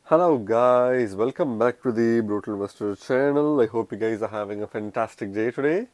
Hello guys, welcome back to the Brutal Investor channel. I hope you guys are having a fantastic day today.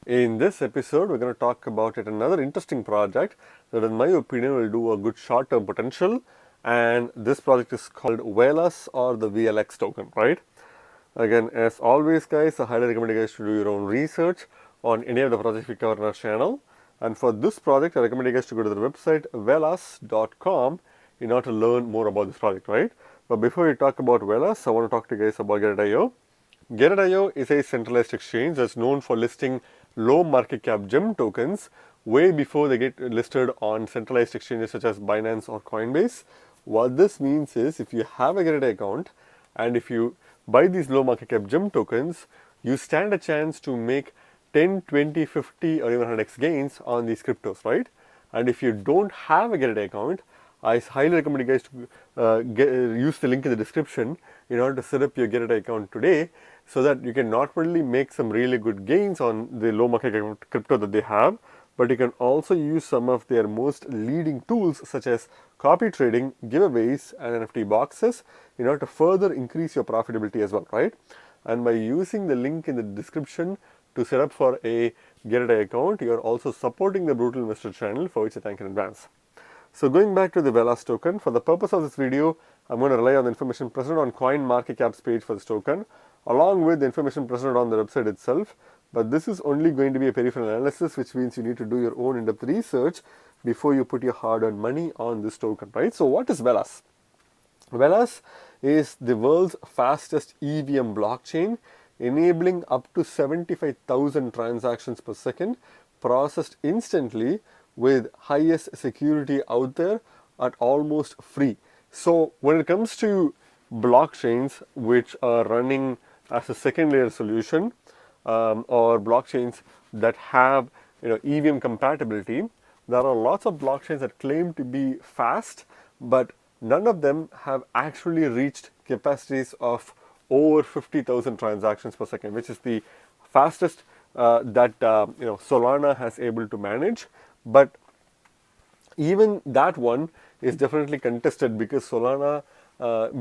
In this episode, we're going to talk about yet another interesting project that in my opinion will do a good short-term potential, and this project is called Velas or the VLX token, right? Again, as always guys, I highly recommend you guys to do your own research on any of the projects we cover on our channel. And for this project, I recommend you guys to go to the website velas.com in order to learn more about this project, right? But before we talk about Velas, I want to talk to you guys about Gateio. Gateio is a centralized exchange that's known for listing low market cap gem tokens way before they get listed on centralized exchanges such as Binance or Coinbase. What this means is if you have a Gateio account and if you buy these low market cap gem tokens, you stand a chance to make 10, 20, 50 or even 100x gains on these cryptos, right? And if you don't have a Gateio account, I highly recommend you guys to use the link in the description in order to set up your Gateio account today so that you can not only make some really good gains on the low market cap crypto that they have, but you can also use some of their most leading tools such as copy trading, giveaways and NFT boxes in order to further increase your profitability as well, right? And by using the link in the description to set up for a Gateio account, you are also supporting the Brutal Investor channel, for which I thank in advance. So going back to the Velas token, for the purpose of this video, I'm going to rely on the information present on CoinMarketCap's page for this token, along with the information present on the website itself. But this is only going to be a peripheral analysis, which means you need to do your own in-depth research before you put your hard-earned money on this token, right? So what is Velas? Velas is the world's fastest EVM blockchain, enabling up to 75,000 transactions per second processed instantly with highest security out there at almost free. So when it comes to blockchains which are running as a second layer solution or blockchains that have EVM compatibility, there are lots of blockchains that claim to be fast, but none of them have actually reached capacities of over 50,000 transactions per second, which is the fastest that Solana has able to manage. But even that one is definitely contested because Solana,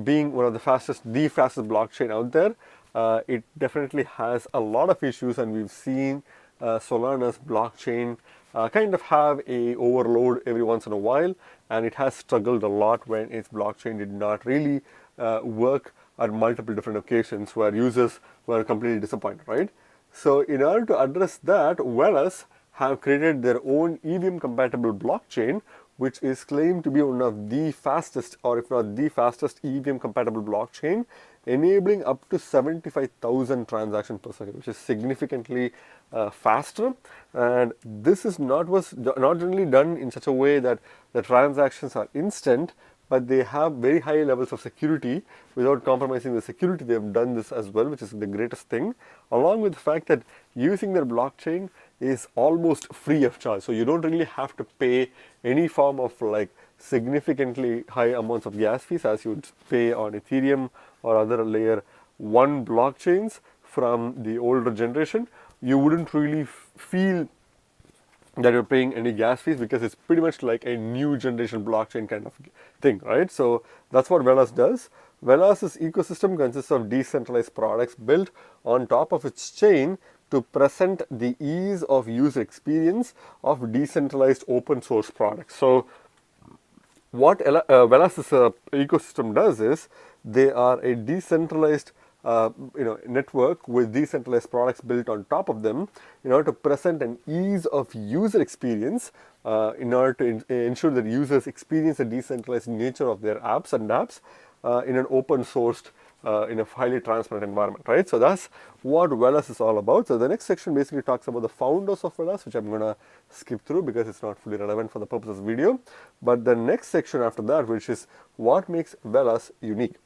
being one of the fastest blockchain out there, it definitely has a lot of issues, and we've seen Solana's blockchain kind of have a overload every once in a while, and it has struggled a lot when its blockchain did not really work at multiple different occasions where users were completely disappointed, right? So in order to address that, Velas have created their own EVM compatible blockchain, which is claimed to be one of the fastest, or if not the fastest, EVM compatible blockchain, enabling up to 75,000 transactions per second, which is significantly faster. And this is not generally done in such a way that the transactions are instant, but they have very high levels of security without compromising the security. They have done this as well, which is the greatest thing, along with the fact that using their blockchain is almost free of charge. So you don't really have to pay any form of like significantly high amounts of gas fees as you would pay on Ethereum or other layer 1 blockchains from the older generation. You wouldn't really feel that you're paying any gas fees because it's pretty much like a new generation blockchain kind of thing, right? So that's what Velas does. Velas's ecosystem consists of decentralized products built on top of its chain to present the ease of user experience of decentralized open source products. So what Velas's ecosystem does is they are a decentralized network with decentralized products built on top of them in order to present an ease of user experience in order to ensure that users experience the decentralized nature of their apps in an open sourced in a highly transparent environment, right? So that's what Velas is all about. So the next section basically talks about the founders of Velas, which I'm going to skip through because it's not fully relevant for the purpose of the video. But the next section after that, which is what makes Velas unique.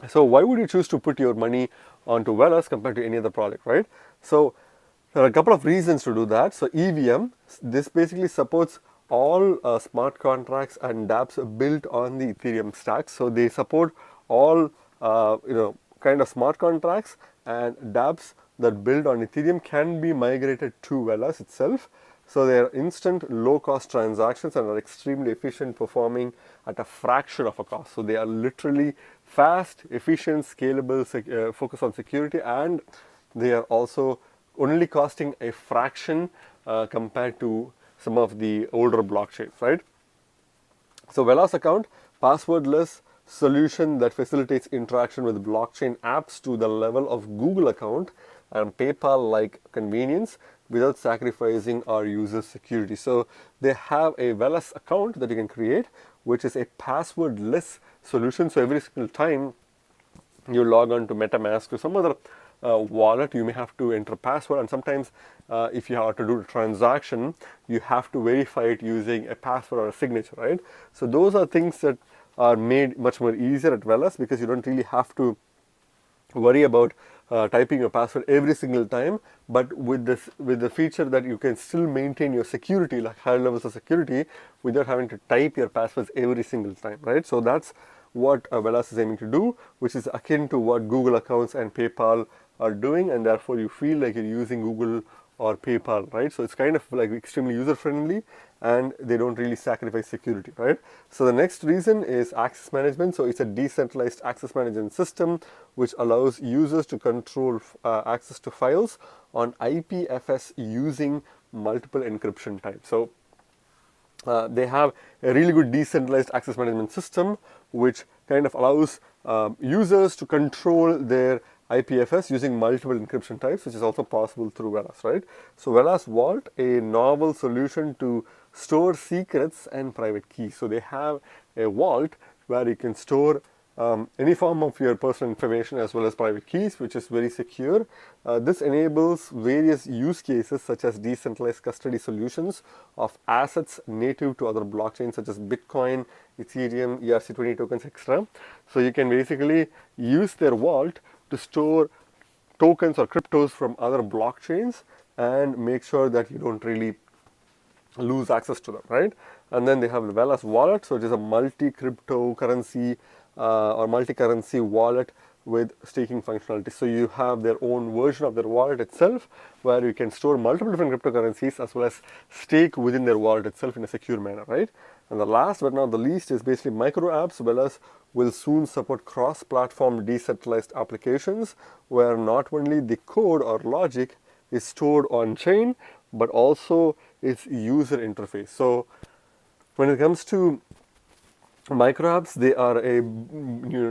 So why would you choose to put your money onto Velas compared to any other project, right? So there are a couple of reasons to do that. So EVM, this basically supports all smart contracts and dApps built on the Ethereum stack. So they support all kind of smart contracts and dApps that build on Ethereum can be migrated to Velas itself. So they are instant, low-cost transactions and are extremely efficient, performing at a fraction of a cost. So they are literally fast, efficient, scalable, focus on security, and they are also only costing a fraction compared to some of the older blockchains, right? So Velas account, passwordless solution that facilitates interaction with blockchain apps to the level of Google account and PayPal-like convenience without sacrificing our users' security. So they have a Velas account that you can create, which is a passwordless solution. So every single time you log on to MetaMask to some other wallet, you may have to enter a password, and sometimes if you have to do a transaction, you have to verify it using a password or a signature, right? So those are things that are made much more easier at Velas, because you don't really have to worry about typing your password every single time, but with the feature that you can still maintain your security, like higher levels of security, without having to type your passwords every single time, right? So that's what Velas is aiming to do, which is akin to what Google accounts and PayPal are doing, and therefore you feel like you're using Google or PayPal, right? So it's kind of like extremely user friendly, and they don't really sacrifice security, right? So the next reason is access management. So it's a decentralized access management system which allows users to control access to files on IPFS using multiple encryption types. So they have a really good decentralized access management system which kind of allows users to control their IPFS using multiple encryption types, which is also possible through Velas, right? So Velas Vault, a novel solution to store secrets and private keys. So they have a vault where you can store any form of your personal information as well as private keys, which is very secure. This enables various use cases such as decentralized custody solutions of assets native to other blockchains such as Bitcoin, Ethereum, ERC20 tokens, etc. So you can basically use their vault to store tokens or cryptos from other blockchains and make sure that you don't really lose access to them, right? And then they have the Velas wallet, so it is a multi-cryptocurrency or multi-currency wallet with staking functionality. So you have their own version of their wallet itself, where you can store multiple different cryptocurrencies as well as stake within their wallet itself in a secure manner, right? And the last but not the least is basically micro apps. Velas will soon support cross-platform decentralized applications where not only the code or logic is stored on chain, but also its user interface. So when it comes to micro apps, they are a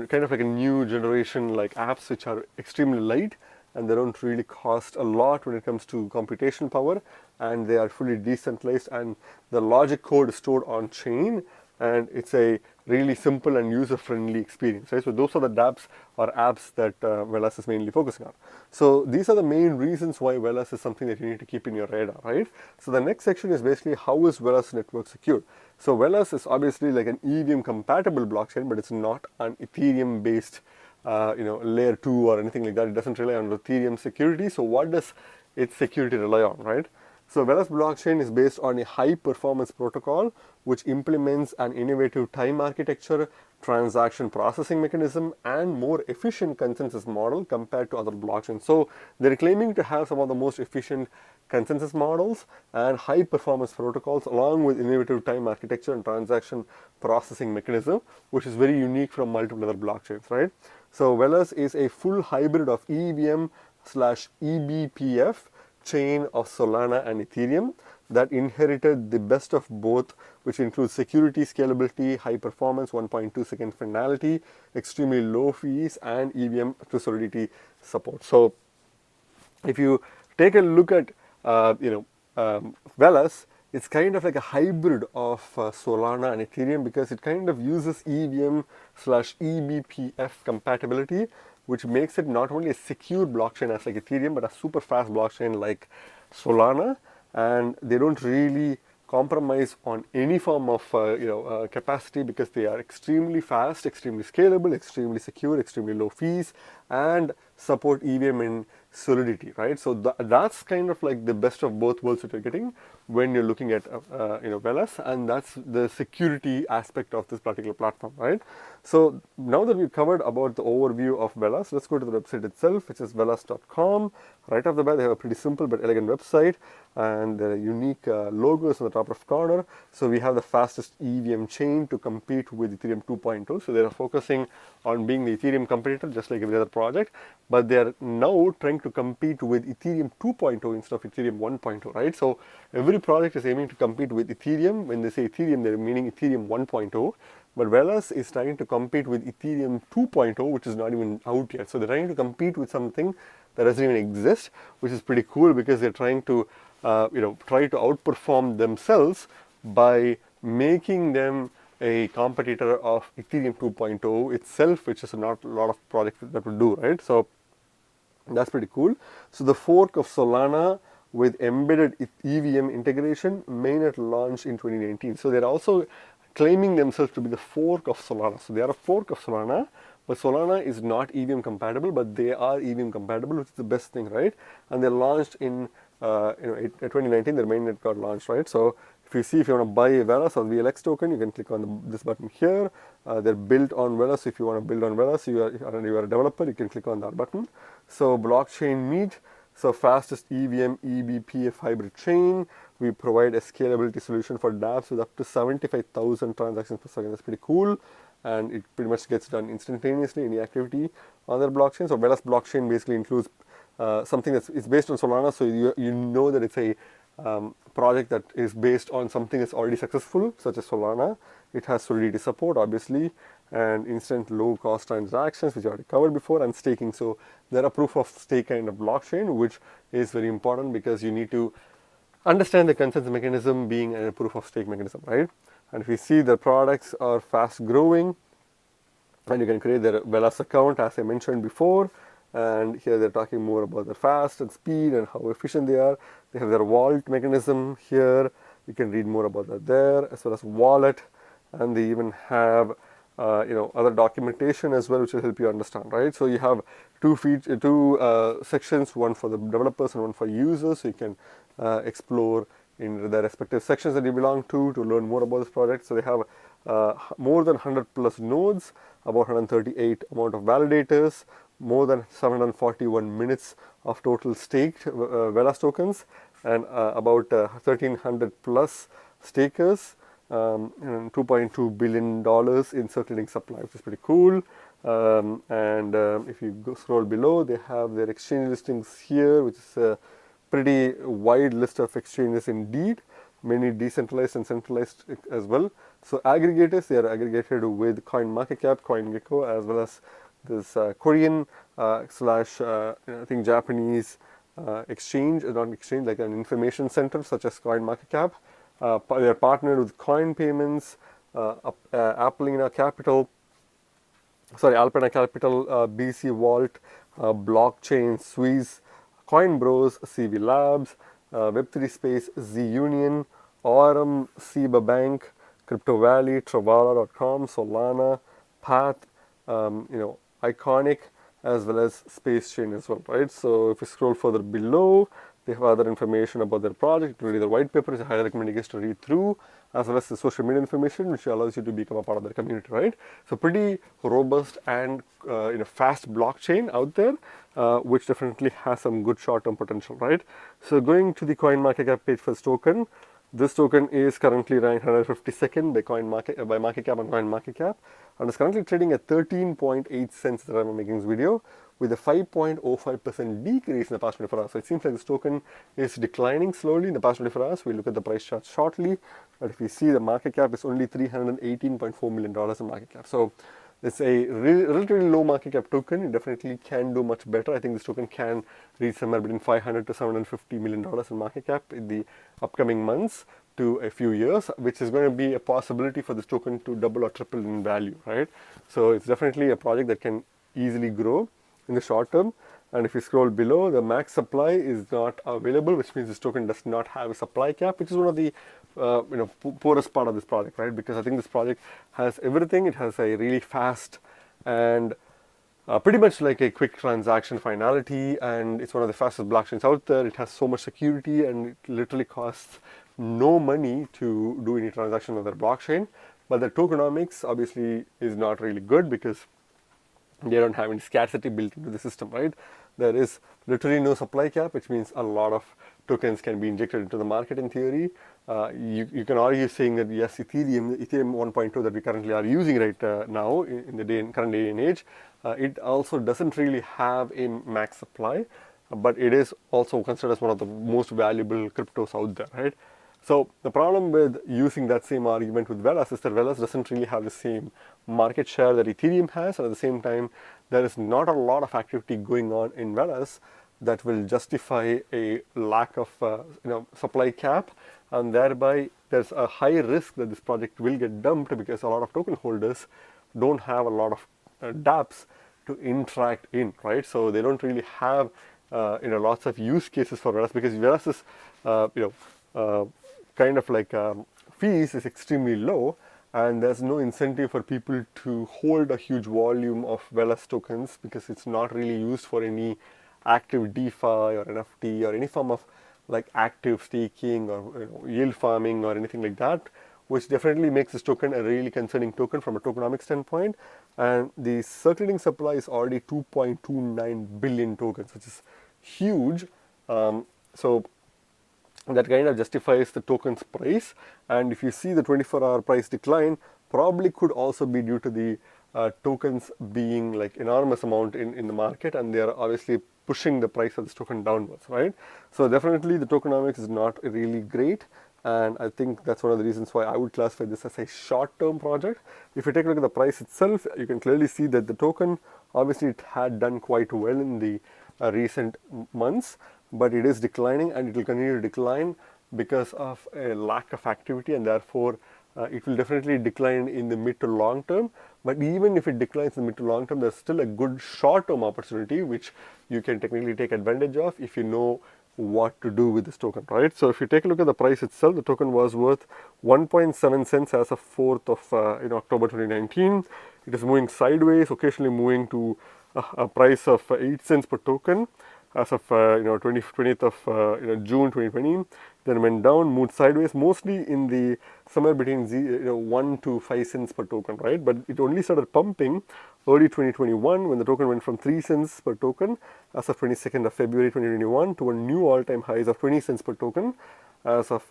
kind of like a new generation like apps which are extremely light, and they don't really cost a lot when it comes to computation power, and they are fully decentralized, and the logic code is stored on chain, and it's a really simple and user-friendly experience, right? So those are the dApps or apps that Velas is mainly focusing on. So these are the main reasons why Velas is something that you need to keep in your radar, right? So the next section is basically how is Velas network secured. So Velas is obviously like an EVM compatible blockchain, but it's not an Ethereum based layer 2 or anything like that. It doesn't rely on Ethereum security. So what does its security rely on, right? So Velas blockchain is based on a high performance protocol which implements an innovative time architecture, transaction processing mechanism, and more efficient consensus model compared to other blockchains. So they're claiming to have some of the most efficient consensus models and high performance protocols along with innovative time architecture and transaction processing mechanism, which is very unique from multiple other blockchains, right? So Velas is a full hybrid of EVM/eBPF chain of Solana and Ethereum that inherited the best of both, which includes security, scalability, high performance, 1.2 second finality, extremely low fees, and EVM to solidity support. So if you take a look at Velas, it's kind of like a hybrid of Solana and Ethereum because it kind of uses EVM/eBPF compatibility, which makes it not only a secure blockchain as like Ethereum, but a super fast blockchain like Solana. And they don't really compromise on any form of capacity because they are extremely fast, extremely scalable, extremely secure, extremely low fees, and support EVM in solidity, right? So that's kind of like the best of both worlds that you're getting when you're looking at Velas, and that's the security aspect of this particular platform, right? So now that we've covered about the overview of Velas, let's go to the website itself, which is velas.com. Right off the bat, they have a pretty simple but elegant website, and there are unique logos in the top left corner. So we have the fastest EVM chain to compete with Ethereum 2.0. So they are focusing on being the Ethereum competitor, just like every other project, but they are now trying to compete with Ethereum 2.0 instead of Ethereum 1.0, right? So every project is aiming to compete with Ethereum. When they say Ethereum, they're meaning Ethereum 1.0. But Velas is trying to compete with Ethereum 2.0, which is not even out yet. So they're trying to compete with something that doesn't even exist, which is pretty cool because they're trying to, try to outperform themselves by making them a competitor of Ethereum 2.0 itself, which is not a lot of projects that would do, right? So that's pretty cool. So the fork of Solana with embedded EVM integration, mainnet launched in 2019. So they're also claiming themselves to be the fork of Solana. So they are a fork of Solana, but Solana is not EVM compatible, but they are EVM compatible, which is the best thing, right? And they launched in 2019. Their mainnet got launched, right? So if you want to buy a Velas or VLX token, you can click on this button here. They're built on Velas. If you want to build on Velas, you are a developer, you can click on that button. So blockchain meet. So fastest EVM eBPF hybrid chain. We provide a scalability solution for dApps with up to 75,000 transactions per second. That's pretty cool, and it pretty much gets done instantaneously, any activity on their blockchain. So Velas blockchain basically includes something it's based on Solana, so you know that it's a project that is based on something that's already successful, such as Solana. It has solidity support, obviously, and instant low-cost transactions, which I already covered before, and staking. So they're a proof of stake kind of blockchain, which is very important because you need to understand the consensus mechanism being a proof of stake mechanism, right? And if you see the products are fast growing, and you can create their Velas account, as I mentioned before. And here they're talking more about their fast and speed and how efficient they are. They have their vault mechanism here. You can read more about that there, as well as wallet. And they even have other documentation as well, which will help you understand, right? So you have two sections, one for the developers and one for users. So you can explore in the respective sections that you belong to learn more about this project. So they have more than 100 plus nodes, about 138 amount of validators, more than 741 minutes of total staked Velas tokens, and about 1,300 plus stakers, and $2.2 billion in circulating supply, which is pretty cool. If you scroll below, they have their exchange listings here, which is a pretty wide list of exchanges indeed, many decentralized and centralized as well. So aggregators, they are aggregated with CoinMarketCap, CoinGecko, as well as this Korean slash I think Japanese exchange, not exchange, like an information center such as CoinMarketCap. They are partnered with Coin Payments, Alpena Capital, BC Vault, Blockchain Suisse, Coinbros, CV Labs, Web3 Space, Z Union, Aurum, Seba Bank, Crypto Valley, Travala.com, Solana, Path, Iconic, as well as Space Chain as well, right? So if you scroll further below, they have other information about their project, including their white paper, which I highly recommend you guys to read through, as well as the social media information, which allows you to become a part of their community, right? So pretty robust and fast blockchain out there, which definitely has some good short-term potential, right? So going to the CoinMarketCap page for this token, this token is currently ranked 152nd by market cap on CoinMarketCap, and is currently trading at 13.8 cents at the time of making this video, with a 5.05% decrease in the past 24 hours. So it seems like this token is declining slowly in the past 24 hours. We'll look at the price chart shortly, but if you see, the market cap is only $318.4 million in market cap. So it's a relatively low market cap token. It definitely can do much better. I think this token can reach somewhere between $500 to $750 million in market cap in the upcoming months to a few years, which is going to be a possibility for this token to double or triple in value, right? So it's definitely a project that can easily grow in the short term. And if you scroll below, the max supply is not available, which means this token does not have a supply cap, which is one of the poorest part of this project, right? Because I think this project has everything. It has a really fast and pretty much like a quick transaction finality, and it's one of the fastest blockchains out there. It has so much security, and it literally costs no money to do any transaction on their blockchain. But the tokenomics obviously is not really good because they don't have any scarcity built into the system, right? There is literally no supply cap, which means a lot of tokens can be injected into the market in theory. You can argue saying that yes, Ethereum 1.2 that we currently are using right now in the current day and age, it also doesn't really have a max supply, but it is also considered as one of the most valuable cryptos out there, right? So the problem with using that same argument with Velas is that Velas doesn't really have the same market share that Ethereum has, and at the same time, there is not a lot of activity going on in Velas that will justify a lack of supply cap, and thereby there's a high risk that this project will get dumped because a lot of token holders don't have a lot of dApps to interact in, right? So they don't really have lots of use cases for Velas because Velas is kind of like fees is extremely low, and there's no incentive for people to hold a huge volume of Velas tokens because it's not really used for any active DeFi or NFT or any form of like active staking or yield farming or anything like that, which definitely makes this token a really concerning token from a tokenomics standpoint. And the circulating supply is already 2.29 billion tokens, which is huge. So that kind of justifies the token's price. And if you see the 24-hour price decline, probably could also be due to the tokens being like enormous amount in the market, and they are obviously pushing the price of this token downwards, right? So definitely the tokenomics is not really great, and I think that's one of the reasons why I would classify this as a short-term project. If you take a look at the price itself, you can clearly see that the token, obviously it had done quite well in the recent months, but it is declining and it will continue to decline because of a lack of activity, and therefore it will definitely decline in the mid to long term. But even if it declines in the mid to long term, there's still a good short term opportunity which you can technically take advantage of if you know what to do with this token, right? So if you take a look at the price itself, the token was worth 1.7 cents as of 4th of October 2019. It is moving sideways, occasionally moving to a price of 8 cents per token as of 20th of June 2020. Then went down, moved sideways, mostly in the somewhere between 1 to 5 cents per token, right? But it only started pumping early 2021 when the token went from 3 cents per token as of 22nd of February 2021 to a new all-time highs of 20 cents per token as of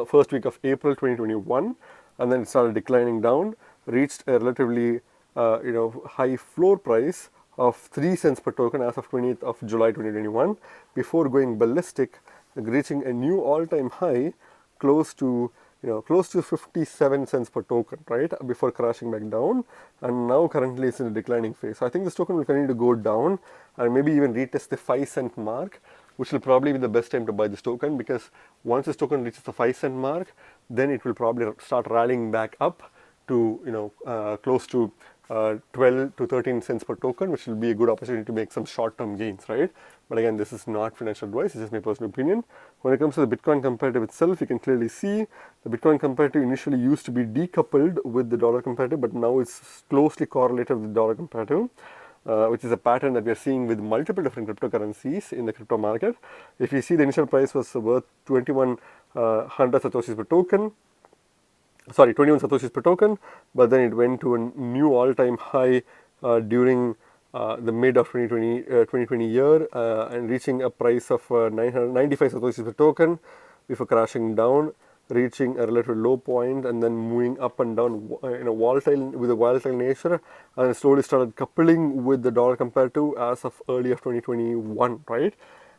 first week of April 2021, and then it started declining down, reached a relatively high floor price of 3 cents per token as of 20th of July 2021 before going ballistic, reaching a new all-time high close to 57 cents per token, right, before crashing back down, and now currently it's in a declining phase. So I think this token will continue to go down and maybe even retest the 5-cent mark, which will probably be the best time to buy this token, because once this token reaches the 5-cent mark, then it will probably start rallying back up to close to 12 to 13 cents per token, which will be a good opportunity to make some short-term gains, right? But again, this is not financial advice, it's just my personal opinion. When it comes to the Bitcoin comparative itself, you can clearly see the Bitcoin comparative initially used to be decoupled with the dollar comparative, but now it's closely correlated with the dollar comparative, which is a pattern that we are seeing with multiple different cryptocurrencies in the crypto market. If you see, the initial price was worth 2100 satoshis per token, 21 satoshis per token, but then it went to a new all-time high during the mid of 2020 year, and reaching a price of 995 satoshis per token before crashing down, reaching a relative low point, and then moving up and down in a volatile nature, and it slowly started coupling with the dollar comparative as of early of 2021, right?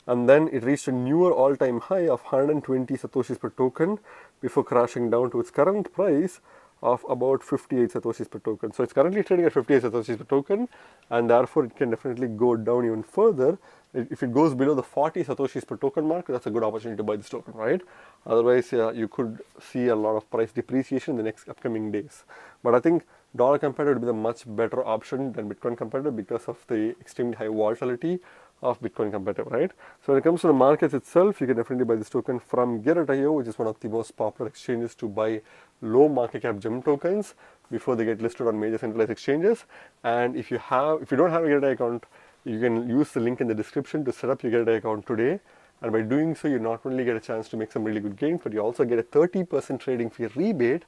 And then it reached a newer all-time high of 120 satoshis per token before crashing down to its current price of about 58 satoshis per token. So it's currently trading at 58 satoshis per token, and therefore it can definitely go down even further. If it goes below the 40 satoshis per token mark, that's a good opportunity to buy this token, right? Otherwise, you could see a lot of price depreciation in the next upcoming days. But I think dollar comparative would be the much better option than Bitcoin comparative because of the extremely high volatility of Bitcoin comparative, right? So when it comes to the markets itself, you can definitely buy this token from Gateio, which is one of the most popular exchanges to buy low market cap gem tokens. before they get listed on major centralized exchanges. And if you don't have a Gateio account, you can use the link in the description to set up your Gateio account today. And by doing so, you not only get a chance to make some really good gains, but you also get a 30% trading fee rebate,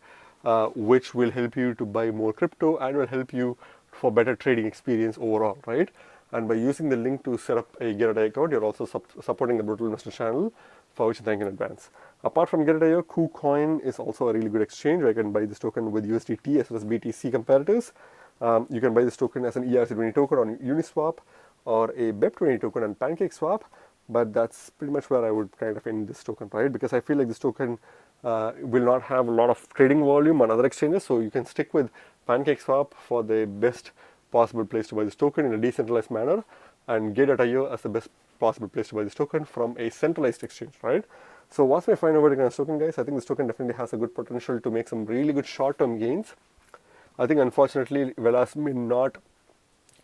which will help you to buy more crypto and will help you for better trading experience overall, right? And by using the link to set up a Gateio account, you're also supporting the Brutal Investor channel, for which I thank in advance. Apart from Gateio, KuCoin is also a really good exchange where I can buy this token with USDT as well as BTC comparators. You can buy this token as an ERC20 token on Uniswap or a BEP20 token on PancakeSwap, but that's pretty much where I would kind of end this token, right? Because I feel like this token will not have a lot of trading volume on other exchanges, so you can stick with PancakeSwap for the best possible place to buy this token in a decentralized manner, and Gateio as the best possible place to buy this token from a centralized exchange, right? So what's my final verdict on this token, guys? I think this token definitely has a good potential to make some really good short-term gains. I think unfortunately Velas may not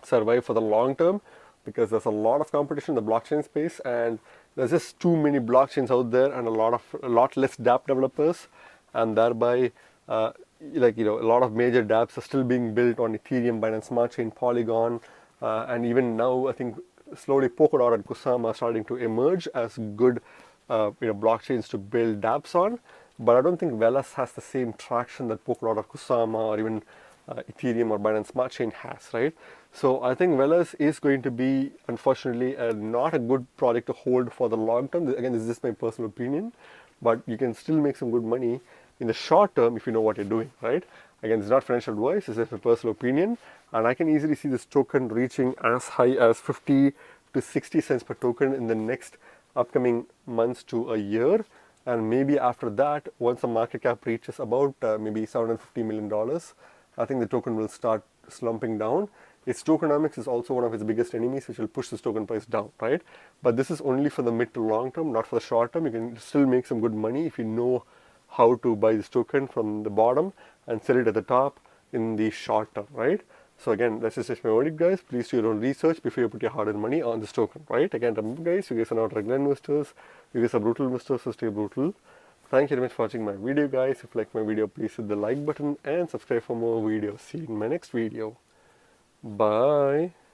survive for the long term because there's a lot of competition in the blockchain space, and there's just too many blockchains out there and a lot less dApp developers, and thereby a lot of major dApps are still being built on Ethereum, Binance Smart Chain, Polygon, and even now I think slowly Polkadot and Kusama are starting to emerge as good blockchains to build dApps on. But I don't think Velas has the same traction that Polkadot or Kusama or even Ethereum or Binance Smart Chain has, right? So I think Velas is going to be, unfortunately, not a good project to hold for the long term. Again, this is just my personal opinion, but you can still make some good money in the short term if you know what you're doing, right? Again, it's not financial advice, it's just a personal opinion, and I can easily see this token reaching as high as 50 to 60 cents per token in the next upcoming months to a year. And maybe after that, once the market cap reaches about maybe $750 million, I think the token will start slumping down. Its tokenomics is also one of its biggest enemies, which will push this token price down, right? But this is only for the mid to long term, not for the short term. You can still make some good money if you know how to buy this token from the bottom and sell it at the top in the short term, right? So again, that's just my verdict, guys. Please do your own research before you put your hard-earned money on this token, right? Again, remember, guys, you guys are not regular investors. You guys are brutal investors, so stay brutal. Thank you very much for watching my video, guys. If you like my video, please hit the like button and subscribe for more videos. See you in my next video. Bye.